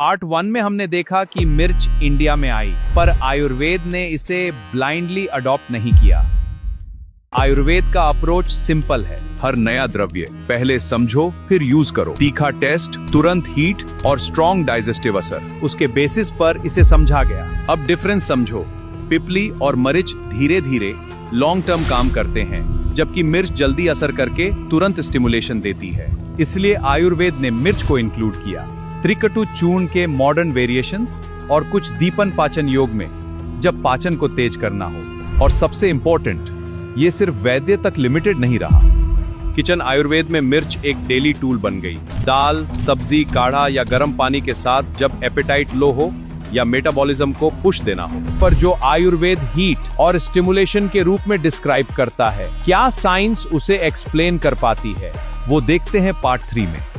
Part 1 में हमने देखा कि मिर्च इंडिया में आई, पर आयुर्वेद ने इसे ब्लाइंडली अडॉप्ट नहीं किया। आयुर्वेद का अप्रोच सिंपल है। हर नया द्रव्य पहले समझो फिर यूज करो। तीखा टेस्ट, तुरंत हीट और स्ट्रॉन्ग डाइजेस्टिव असर। उसके बेसिस पर इसे समझा गया। अब डिफरेंस समझो। पिपली और मरीच धीरे धीरे लॉन्ग टर्म काम करते हैं, जबकि मिर्च जल्दी असर करके तुरंत स्टिमुलेशन देती है। इसलिए आयुर्वेद ने मिर्च को इंक्लूड किया। त्रिकटु चूर्ण के मॉडर्न वेरिएशंस और कुछ दीपन पाचन योग में, जब पाचन को तेज करना हो। और सबसे इंपॉर्टेंट, ये सिर्फ वैद्य तक लिमिटेड नहीं रहा। किचन आयुर्वेद में मिर्च एक डेली टूल बन गई। दाल, सब्जी, काढ़ा या गर्म पानी के साथ जब एपेटाइट लो हो या मेटाबॉलिज्म को पुश देना हो। पर जो आयुर्वेद हीट और स्टिमुलेशन के रूप में डिस्क्राइब करता है, क्या साइंस उसे एक्सप्लेन कर पाती है? वो देखते हैं पार्ट 3 में।